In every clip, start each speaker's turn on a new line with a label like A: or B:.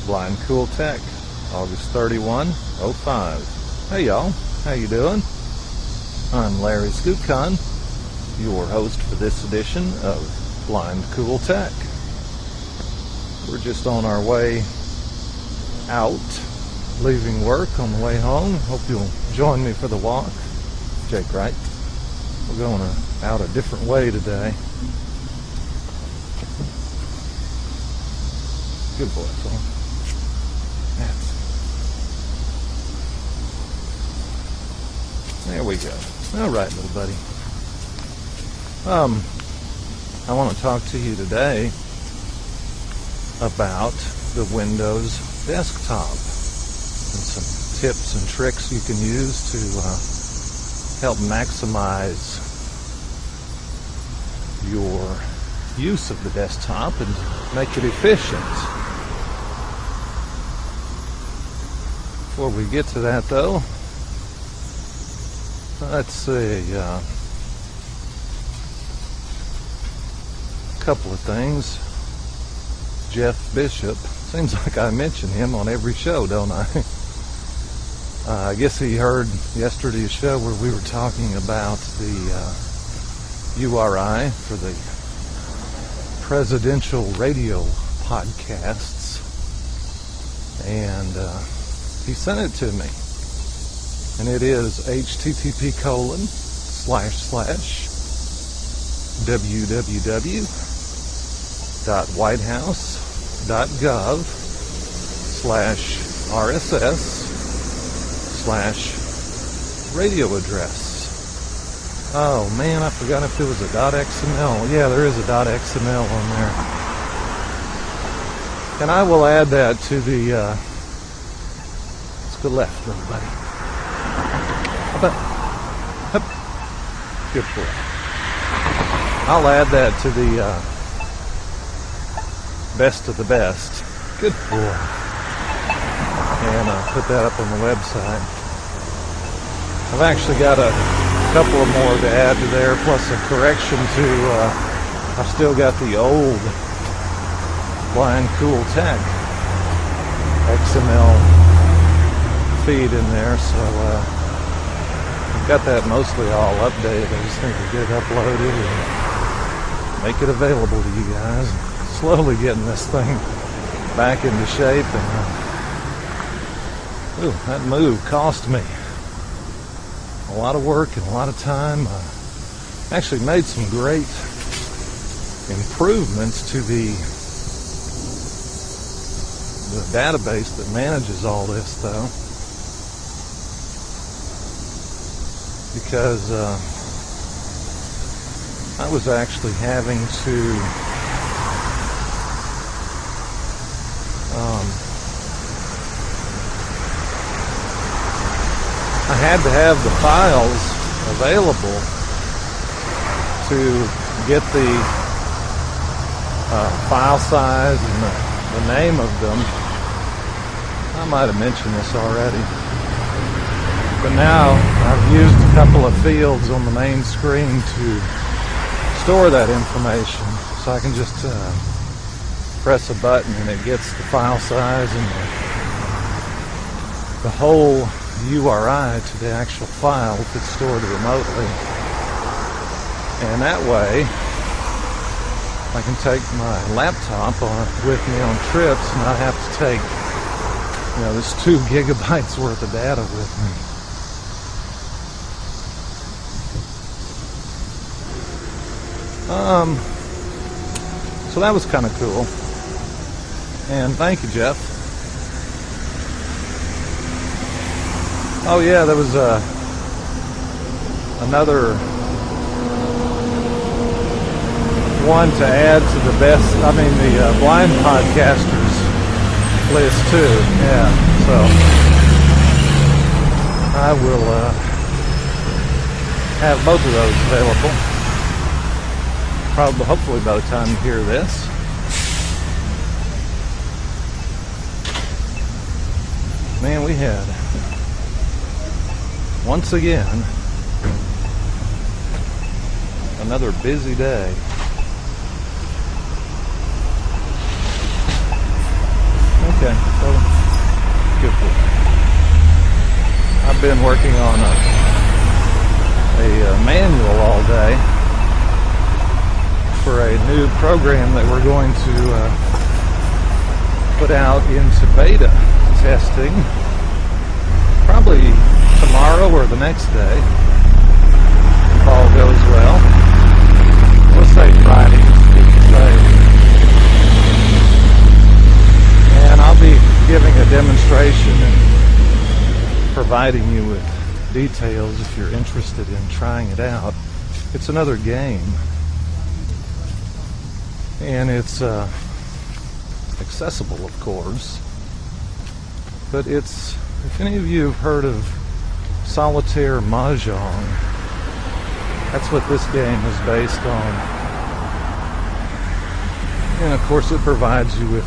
A: Blind Cool Tech, August 31, '05. Hey y'all, how you doing? I'm Larry Scootcon, your host for this edition of Blind Cool Tech. We're just on our way out, leaving work on the way home. Hope you'll join me for the walk. Jake Wright. We're going out a different way today. Good boy, Phil. There we go. All right, little buddy. I want to talk to you today about the Windows desktop and some tips and tricks you can use to help maximize your use of the desktop and make it efficient. Before we get to that, though, let's see, a couple of things. Jeff Bishop, seems like I mention him on every show, don't I? I guess he heard yesterday's show where we were talking about the URI for the presidential radio podcasts, and he sent it to me, and it is http://www.whitehouse.gov/RSS/radio address. Oh man, I forgot if there was a .xml. Yeah, there is a .xml on there. And I will add that to the, let's go left, little buddy. Up. Good boy. I'll add that to the, best of the best. Good boy. And I'll put that up on the website. I've actually got a couple of more to add to there, plus a correction to, I've still got the old Blind Cool Tech XML feed in there, so I've got that mostly all updated. I just need to get it uploaded and make it available to you guys. Slowly getting this thing back into shape, and that move cost me a lot of work and a lot of time. Actually made some great improvements to the database that manages all this, though, because I was actually having to I had to have the files available to get the file size and the name of them. I might have mentioned this already, but now I've used a couple of fields on the main screen to store that information, so I can just press a button and it gets the file size and the whole URI to the actual file if it's stored remotely. And that way I can take my laptop with me on trips and not have to take, this 2 gigabytes worth of data with me. So that was kind of cool. And thank you, Jeff. Oh yeah, there was another one to add to the blind podcasters list too. Yeah, so I will have both of those available. Hopefully by the time you hear this. Man, we had, once again, another busy day. Okay, so good. I've been working on a manual all day for a new program that we're going to put out into beta testing probably tomorrow or the next day, if all goes well. We'll say Friday, and I'll be giving a demonstration and providing you with details if you're interested in trying it out. It's another game, and it's accessible, of course, but it's, if any of you have heard of Solitaire Mahjong, that's what this game is based on. And of course it provides you with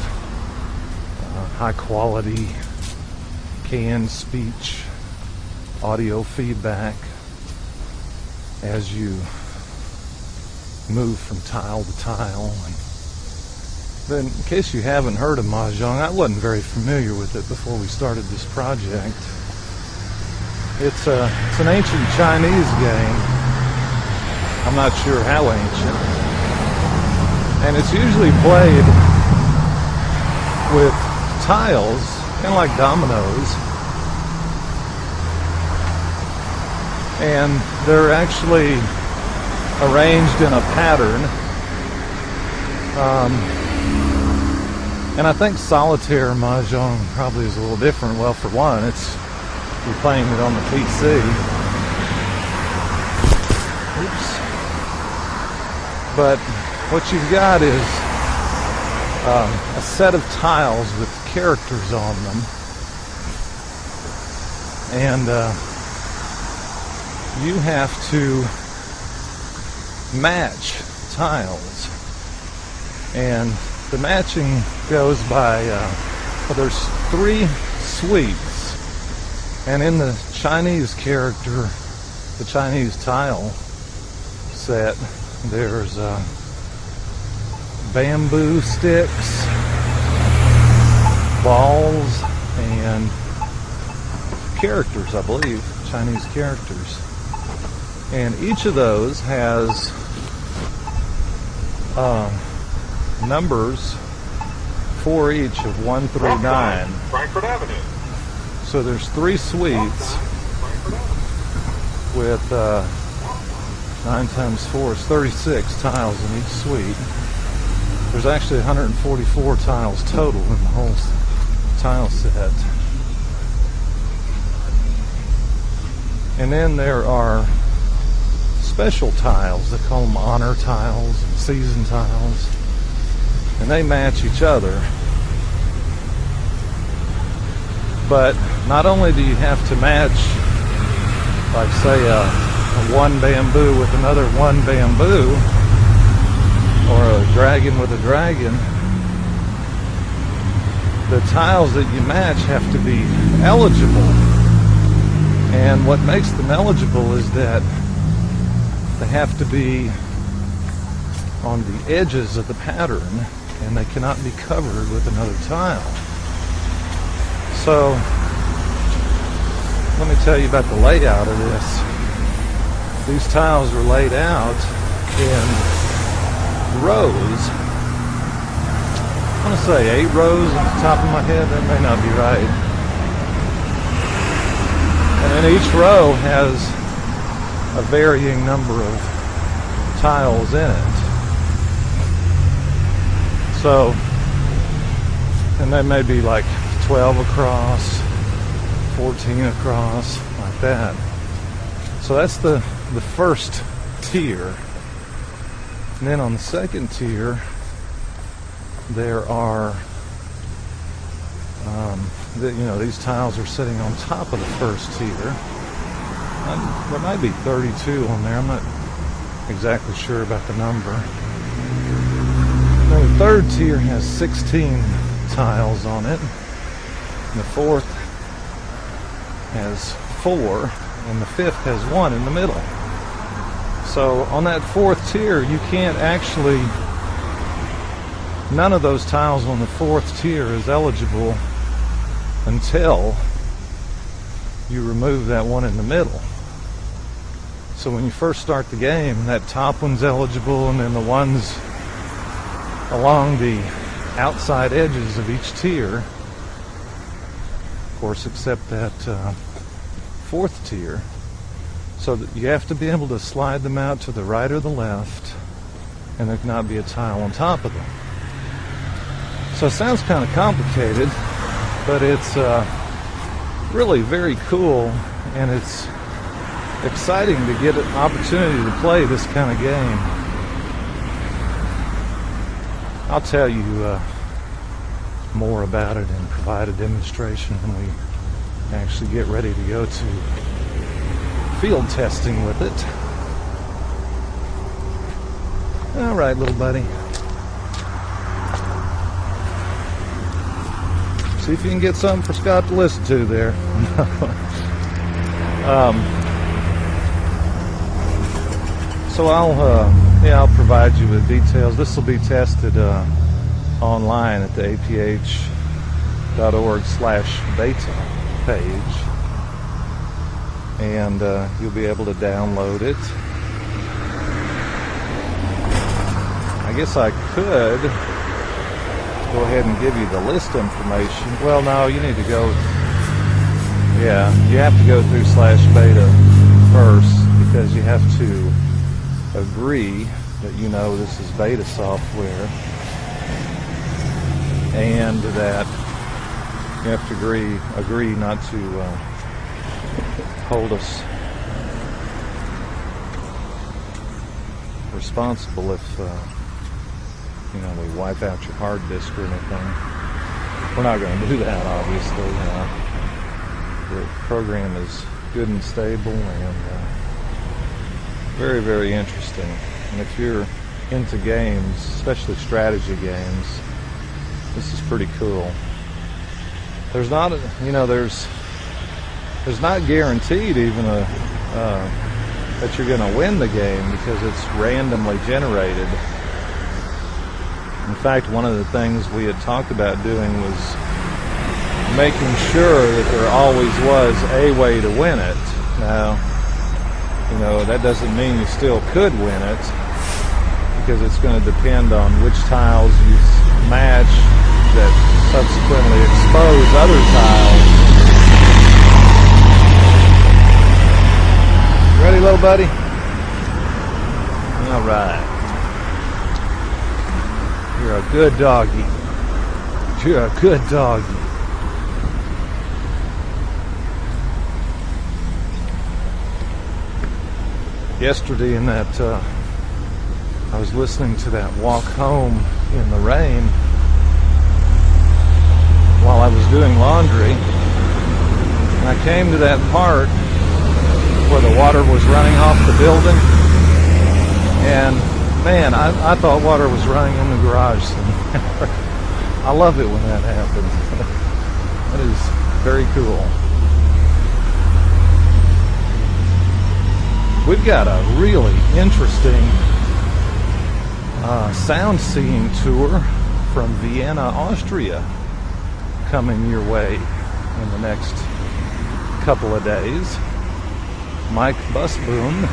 A: high quality canned speech audio feedback as you move from tile to tile. And then, in case you haven't heard of Mahjong, I wasn't very familiar with it before we started this project. It's an ancient Chinese game. I'm not sure how ancient. And it's usually played with tiles, kind of like dominoes. And they're actually arranged in a pattern. And I think Solitaire Mahjong probably is a little different. Well, for one, you're playing it on the PC. Oops. But what you've got is a set of tiles with characters on them, and you have to match tiles. And the matching goes by, well, there's 3 sweeps, and in the Chinese character, the Chinese tile set, there's bamboo sticks, balls, and characters, I believe, Chinese characters. And each of those has numbers for each of 1 through 9.
B: Frankfurt Avenue.
A: So there's 3 suites with 9 times 4 is 36 tiles in each suite. There's actually 144 tiles total in the whole tile set. And then there are special tiles. They call them honor tiles and season tiles. And they match each other. But not only do you have to match, like say a 1 bamboo with another 1 bamboo, or a dragon with a dragon, the tiles that you match have to be eligible. And what makes them eligible is that they have to be on the edges of the pattern, and they cannot be covered with another tile. So let me tell you about the layout of this. These tiles are laid out in rows. I want to say 8 rows at the top of my head. That may not be right. And then each row has a varying number of tiles in it. So, and they may be like 12 across, 14 across, like that. So that's the first tier. And then on the second tier, there are, these tiles are sitting on top of the first tier. There might be 32 on there. I'm not exactly sure about the number. Now the third tier has 16 tiles on it. And the fourth has 4, and the fifth has 1 in the middle. So on that fourth tier, you can't actually none of those tiles on the 4th tier is eligible until you remove that one in the middle. So when you first start the game, that top one's eligible, and then the ones along the outside edges of each tier, of course, except that 4th tier. So that you have to be able to slide them out to the right or the left, and there cannot be a tile on top of them. So it sounds kind of complicated, but it's really very cool, and it's exciting to get an opportunity to play this kind of game. I'll tell you more about it and provide a demonstration when we actually get ready to go to field testing with it. All right, little buddy. See if you can get something for Scott to listen to there. So I'll provide you with details. This will be tested online at the aph.org/beta page, and you'll be able to download it. I guess I could go ahead and give you the list information. Well, no, you need to go. Yeah, you have to go through /beta first, because you have to agree that you know this is beta software, and that you have to agree not to hold us responsible if we wipe out your hard disk or anything. We're not going to do that, obviously. The program is good and stable, and very, very interesting. And if you're into games, especially strategy games, this is pretty cool. There's not, there's not guaranteed even that you're going to win the game, because it's randomly generated. In fact, one of the things we had talked about doing was making sure that there always was a way to win it. Now, that doesn't mean you still could win it, because it's going to depend on which tiles you match that subsequently expose other tiles. Ready, little buddy? All right. You're a good doggy. You're a good doggy. Yesterday in that, I was listening to that walk home in the rain while I was doing laundry, and I came to that part where the water was running off the building, and man, I thought water was running in the garage. I love it when that happens. That is very cool. We've got a really interesting sound seeing tour from Vienna, Austria, coming your way in the next couple of days. Mike Busboom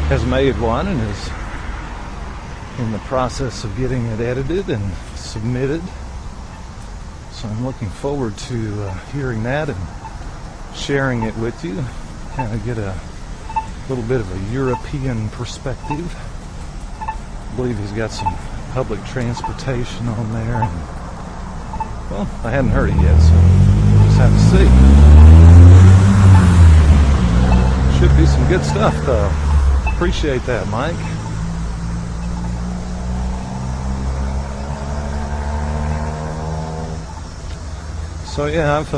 A: has made one and is in the process of getting it edited and submitted. So I'm looking forward to hearing that and sharing it with you. Kind of get a little bit of a European perspective. I believe he's got some public transportation on there. And, well, I hadn't heard it yet, so we'll just have to see. Should be some good stuff, though. Appreciate that, Mike. So yeah, I've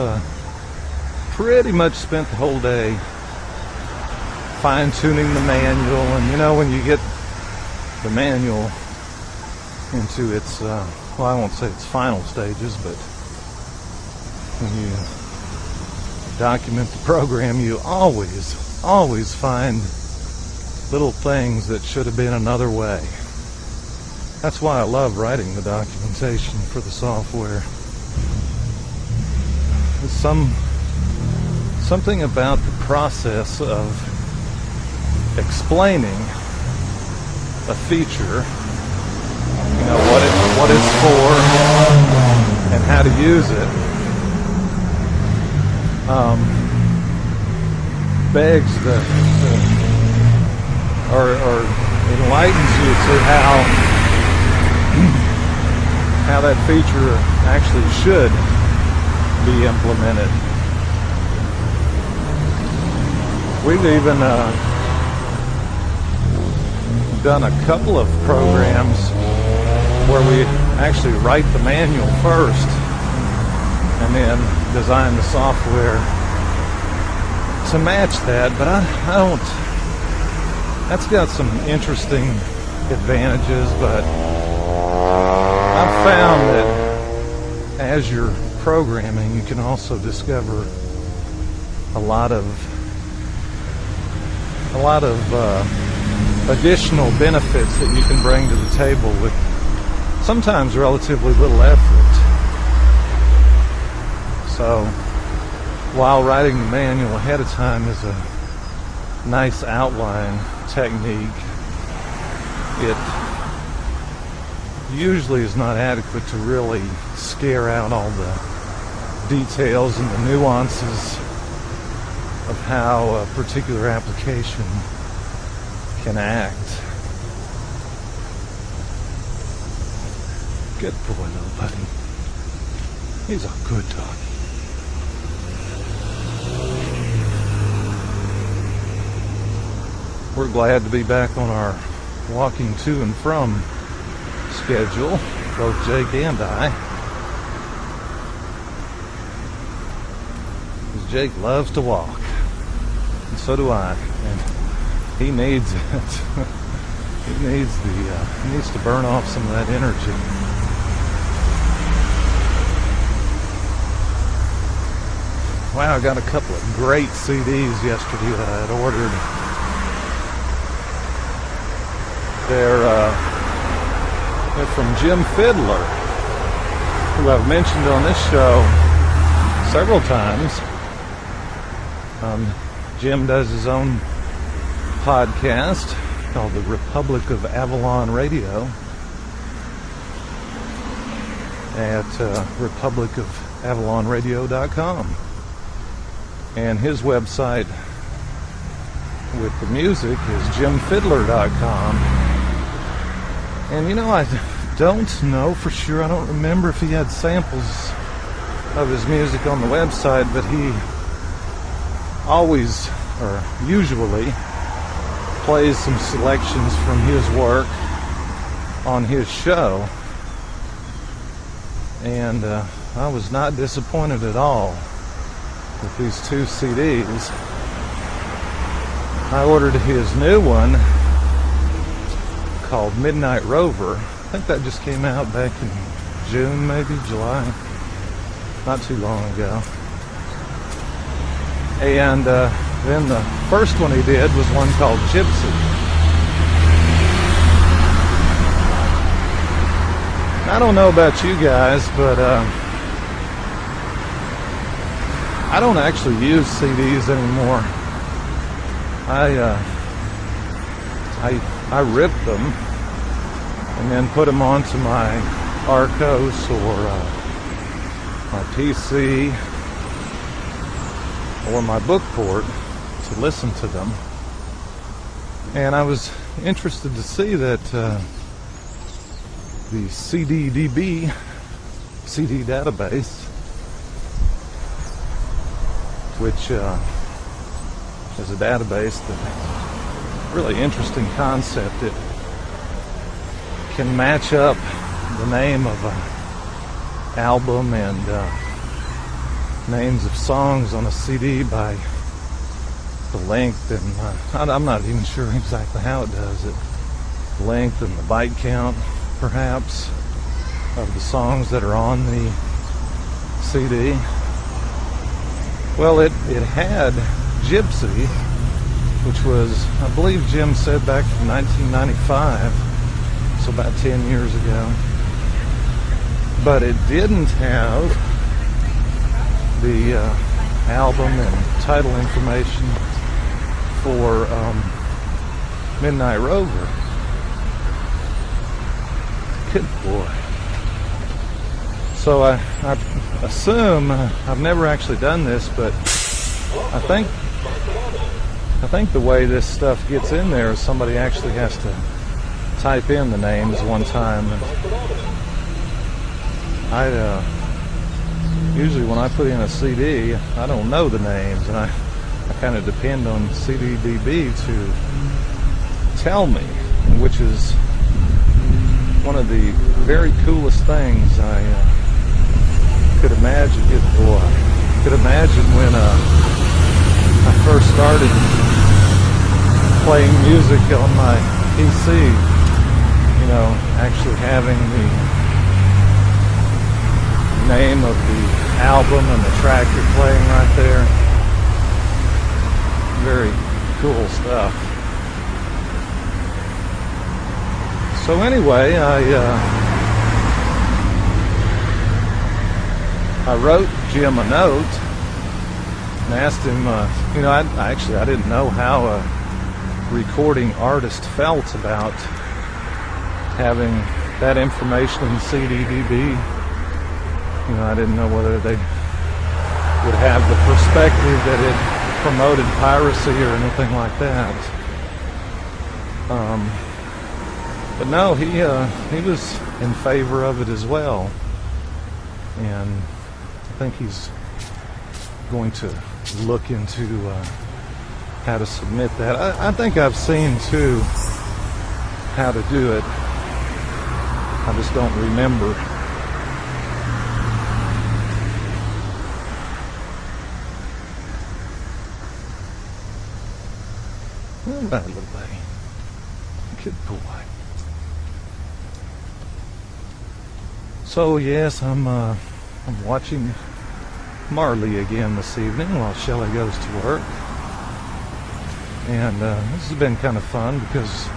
A: pretty much spent the whole day fine-tuning the manual, and when you get the manual into its, well, I won't say its final stages, but when you document the program, you always find little things that should have been another way. That's why I love writing the documentation for the software. Something about the process of explaining a feature, you know, what it's for and how to use it, begs or enlightens you to how that feature actually should be implemented. We've even done a couple of programs where we actually write the manual first and then design the software to match that, but I don't. That's got some interesting advantages, but I've found that as you're programming, you can also discover a lot of additional benefits that you can bring to the table with sometimes relatively little effort. So while writing the manual ahead of time is a nice outline technique, it usually is not adequate to really scare out all the details and the nuances of how a particular application can act. Good boy, little buddy. He's a good dog. We're glad to be back on our walking to and from schedule, both Jake and I. Because Jake loves to walk, and so do I. And he needs it. He needs to burn off some of that energy. Wow, I got a couple of great CDs yesterday that I had ordered. They're from Jim Fiddler, who I've mentioned on this show several times. Jim does his own podcast called The Republic of Avalon Radio at republicofavalonradio.com. And his website with the music is jimfiddler.com. And you know, I don't know for sure, I don't remember if he had samples of his music on the website, but he always, or usually, plays some selections from his work on his show. And I was not disappointed at all with these two CDs. I ordered his new one called Midnight Rover. I think that just came out back in June, maybe July, not too long ago. And then the first one he did was one called Gypsy. I don't know about you guys, but I don't actually use CDs anymore. I rip them and then put them onto my Arcos or my PC or my Bookport to listen to them. And I was interested to see that the CDDB CD database, which is a database that really interesting concept. It can match up the name of an album and names of songs on a CD by the length and I'm not even sure exactly how it does it. The length and the byte count, perhaps, of the songs that are on the CD. Well, it had Gypsy, which was, I believe Jim said, back in 1995, so about 10 years ago. But it didn't have the album and title information for Midnight Rover. Good boy. So I assume, I've never actually done this, but I think the way this stuff gets in there is somebody actually has to type in the names one time. Usually when I put in a CD, I don't know the names, and I kind of depend on CDDB to tell me, which is one of the very coolest things I could imagine. Good boy. Could imagine when I first started playing music on my PC, you know, actually having the name of the album and the track you're playing right there. Very cool stuff. So anyway, I wrote Jim a note and asked him, you know, I didn't know how a recording artist felt about having that information in CDDB. You know, I didn't know whether they would have the perspective that it promoted piracy or anything like that. But no, he was in favor of it as well, and I think he's going to look into how to submit that. I think I've seen too how to do it. I just don't remember. All right, little buddy. Good boy. So yes, I'm watching Marley again this evening while Shelley goes to work, and this has been kind of fun because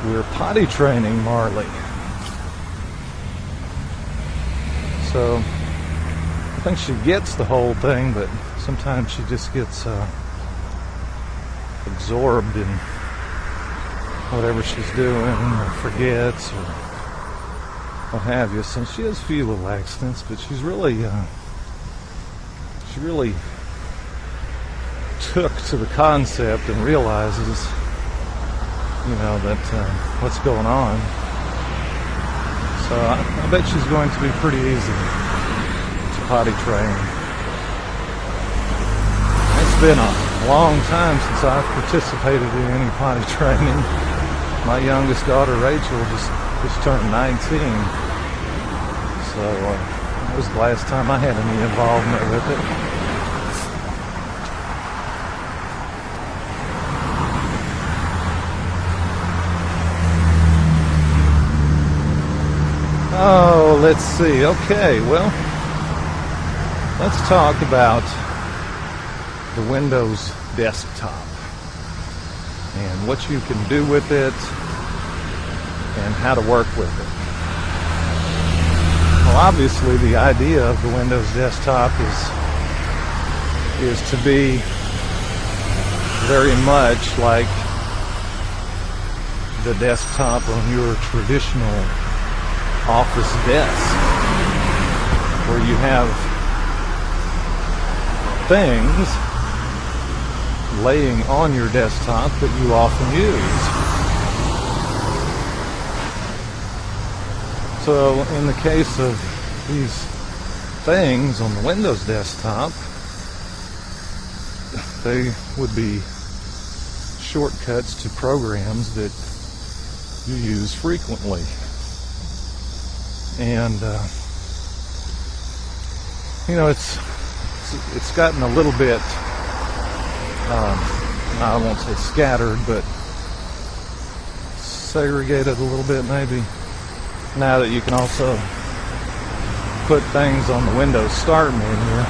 A: we're potty training Marley. So I think she gets the whole thing, but sometimes she just gets absorbed in whatever she's doing, or forgets, or what have you. So she has a few little accidents, but she's really she really took to the concept and realizes, you know, that what's going on. So I bet she's going to be pretty easy to potty train. It's been a long time since I've participated in any potty training. My youngest daughter, Rachel, just turned 19. So that was the last time I had any involvement with it. Oh, let's see. Okay, well, let's talk about the Windows desktop and what you can do with it and how to work with it. Well, obviously the idea of the Windows desktop is to be very much like the desktop on your traditional office desk, where you have things laying on your desktop that you often use. So in the case of these things on the Windows desktop, they would be shortcuts to programs that you use frequently. And you know, it's gotten a little bit I won't say scattered, but segregated a little bit maybe, now that you can also put things on the Windows Start menu.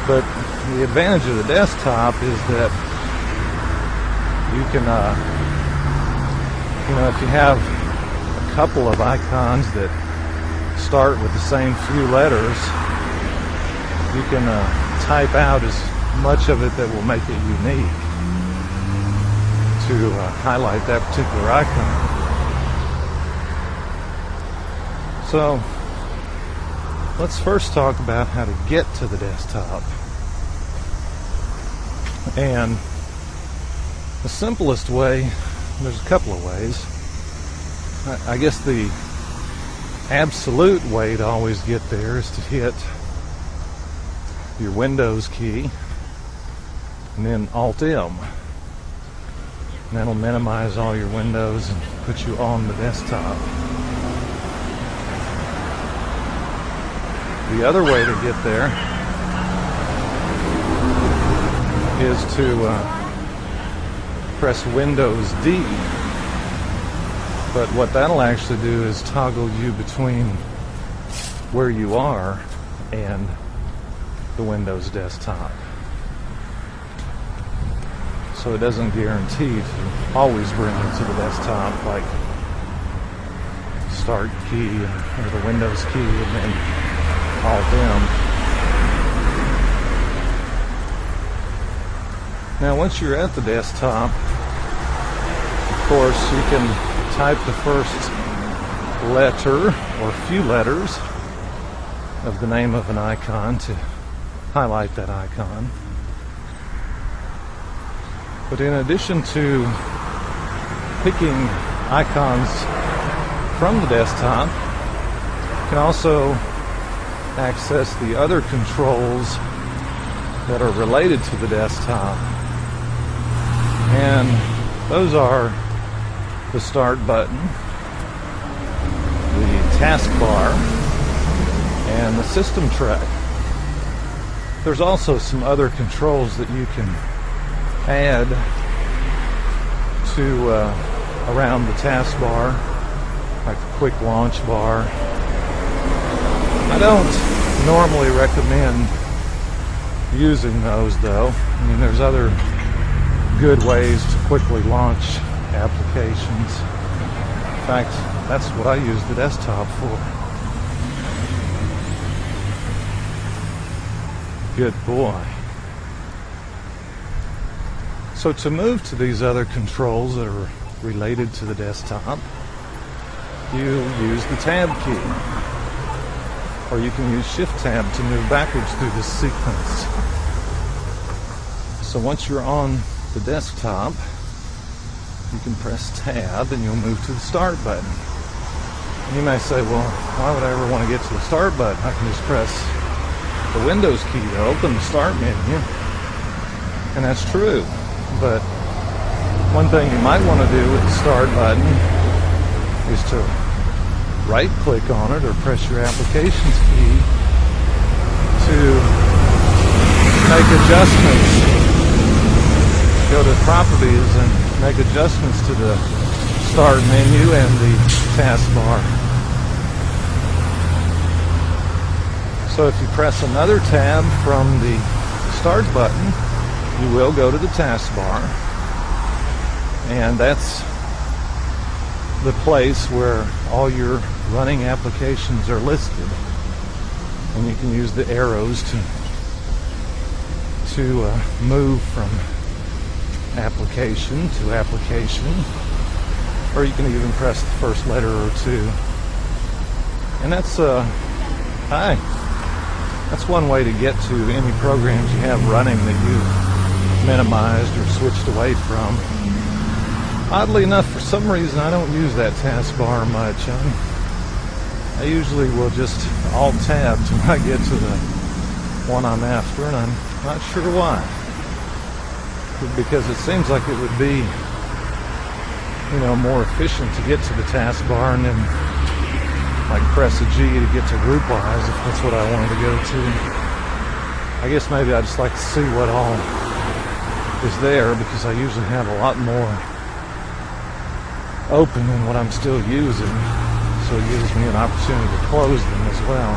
A: But the advantage of the desktop is that you can if you have a couple of icons that start with the same few letters, you can type out as much of it that will make it unique to highlight that particular icon. So let's first talk about how to get to the desktop. And the simplest way, there's a couple of ways. I guess the absolute way to always get there is to hit your Windows key and then Alt-M. And that'll minimize all your windows and put you on the desktop. The other way to get there is to press Windows D. But what that'll actually do is toggle you between where you are and the Windows desktop. So it doesn't guarantee to always bring you to the desktop, like Start key or the Windows key and then Alt-M. Now once you're at the desktop, of course you can type the first letter or few letters of the name of an icon to highlight that icon. But in addition to picking icons from the desktop, you can also access the other controls that are related to the desktop. And those are the Start button, the taskbar, and the System Tray. There's also some other controls that you can add to around the taskbar, like the quick launch bar. I don't normally recommend using those though. I mean, there's other good ways to quickly launch applications. In fact, that's what I use the desktop for. Good boy. So to move to these other controls that are related to the desktop, you use the Tab key. Or you can use Shift Tab to move backwards through this sequence. So once you're on the desktop, you can press Tab and you'll move to the Start button. And you may say, well, why would I ever want to get to the Start button? I can just press the Windows key to open the Start menu. And that's true. But one thing you might want to do with the Start button is to right-click on it or press your Applications key to make adjustments. Go to Properties and make adjustments to the Start menu and the taskbar. So if you press another tab from the Start button, you will go to the taskbar, and that's the place where all your running applications are listed, and you can use the arrows to move from application to application, or you can even press the first letter or two. And that's that's one way to get to any programs you have running that you've minimized or switched away from. Oddly enough, for some reason I don't use that taskbar much. I usually will just Alt-Tab till I get to the one I'm after, and I'm not sure why. Because it seems like it would be, more efficient to get to the taskbar and then like press a G to get to GroupWise if that's what I wanted to go to. I guess maybe I just like to see what all is there, because I usually have a lot more open than what I'm still using, so it gives me an opportunity to close them as well.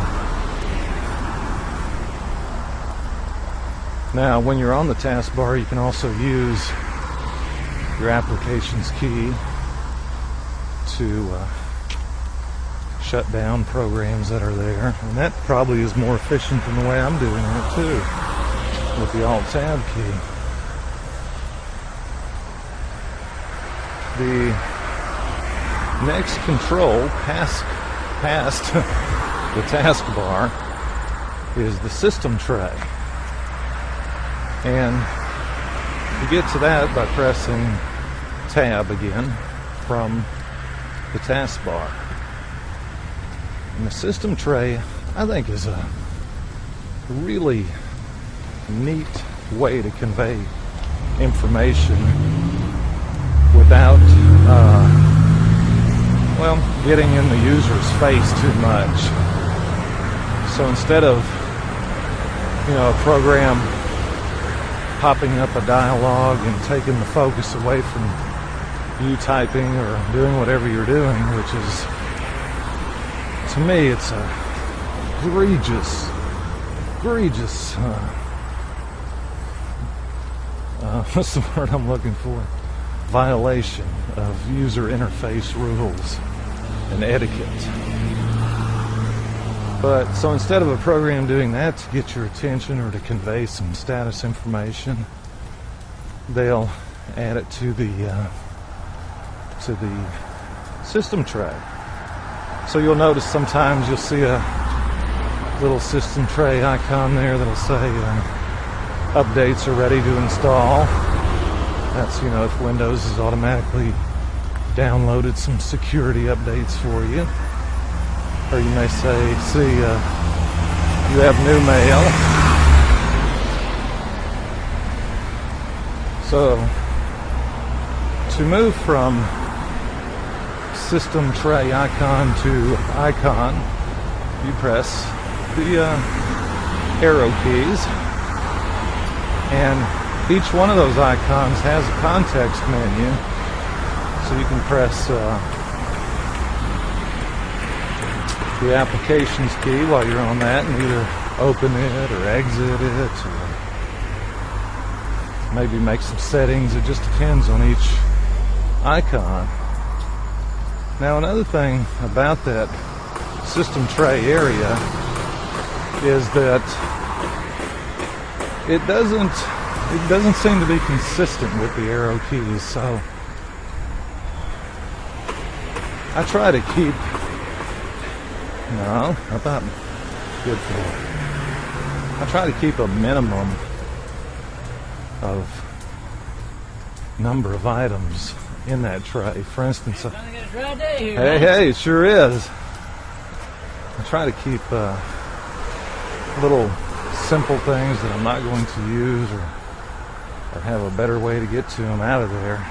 A: Now when you're on the taskbar, you can also use your Applications key to shut down programs that are there. And that probably is more efficient than the way I'm doing it too, with the Alt-Tab key. The next control past the taskbar is the system tray. And you get to that by pressing Tab again from the taskbar. And the system tray, I think, is a really neat way to convey information without, getting in the user's face too much. So instead of, a program popping up a dialogue and taking the focus away from you typing or doing whatever you're doing, which is, to me, it's a egregious, what's the word I'm looking for? Violation of user interface rules and etiquette. But so instead of a program doing that to get your attention or to convey some status information, they'll add it to the system tray. So you'll notice sometimes you'll see a little system tray icon there that'll say updates are ready to install. That's, if Windows has automatically downloaded some security updates for you. Or you may see you have new mail. So to move from system tray icon to icon, you press the arrow keys, and each one of those icons has a context menu, so you can press the applications key while you're on that and either open it or exit it, or maybe make some settings. It just depends on each icon. Now, another thing about that system tray area is that it doesn't seem to be consistent with the arrow keys, so I try to keep, good for that. I try to keep a minimum of number of items in that tray. For instance, hey, it sure is. I try to keep little simple things that I'm not going to use or have a better way to get to them out of there.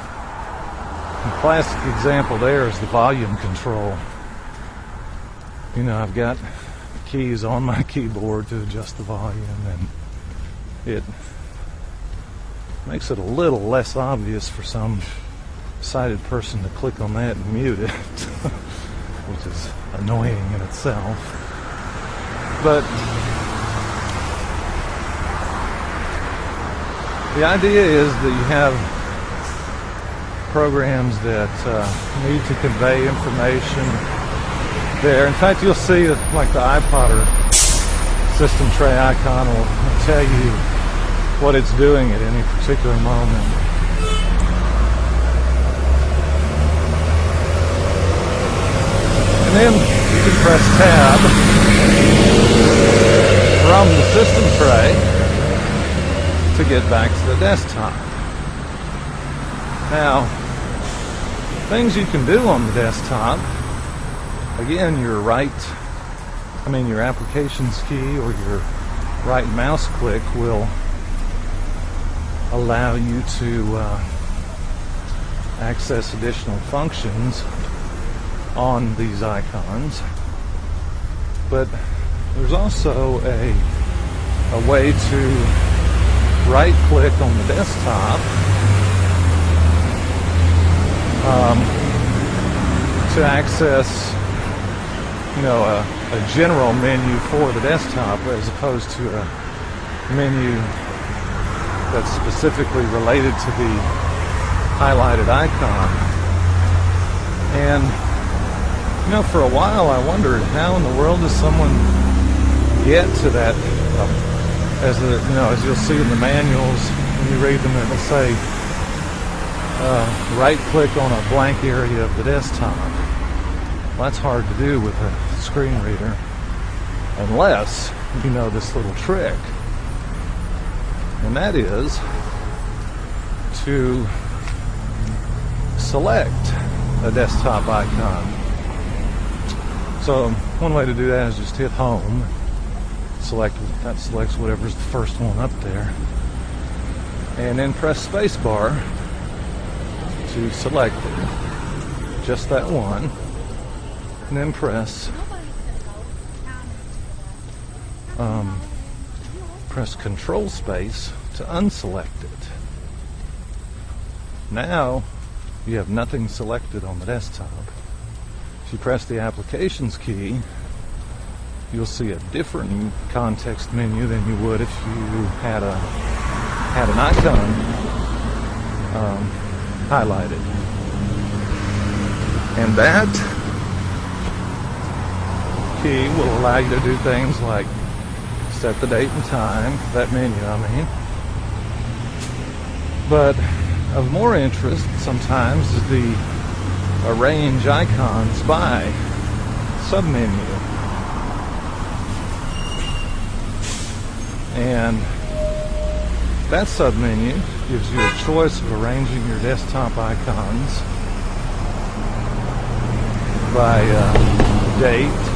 A: The classic example there is the volume control. I've got keys on my keyboard to adjust the volume, and it makes it a little less obvious for some sighted person to click on that and mute it, which is annoying in itself. But the idea is that you have programs that need to convey information there. In fact, you'll see that, like the iPodder system tray icon will tell you what it's doing at any particular moment. And then you can press Tab from the system tray to get back to the desktop. Now, things you can do on the desktop, again, your applications key or your right mouse click will allow you to access additional functions on these icons. But there's also a way to right click on the desktop to access a general menu for the desktop, as opposed to a menu that's specifically related to the highlighted icon. And You know, for a while I wondered how in the world does someone get to that, as you'll see in the manuals when you read them, it'll say right click on a blank area of the desktop. Well, that's hard to do with a screen reader unless you know this little trick, and that is to select a desktop icon. So one way to do that is just hit home, that selects whatever's the first one up there, and then press spacebar to select it, just that one, and then press Control Space to unselect it. Now you have nothing selected on the desktop. If you press the Applications key, you'll see a different context menu than you would if you had an icon highlighted. And that key will allow you to do things like set the date and time, that menu I mean. But of more interest sometimes is the arrange icons by submenu. And that submenu gives you a choice of arranging your desktop icons by date,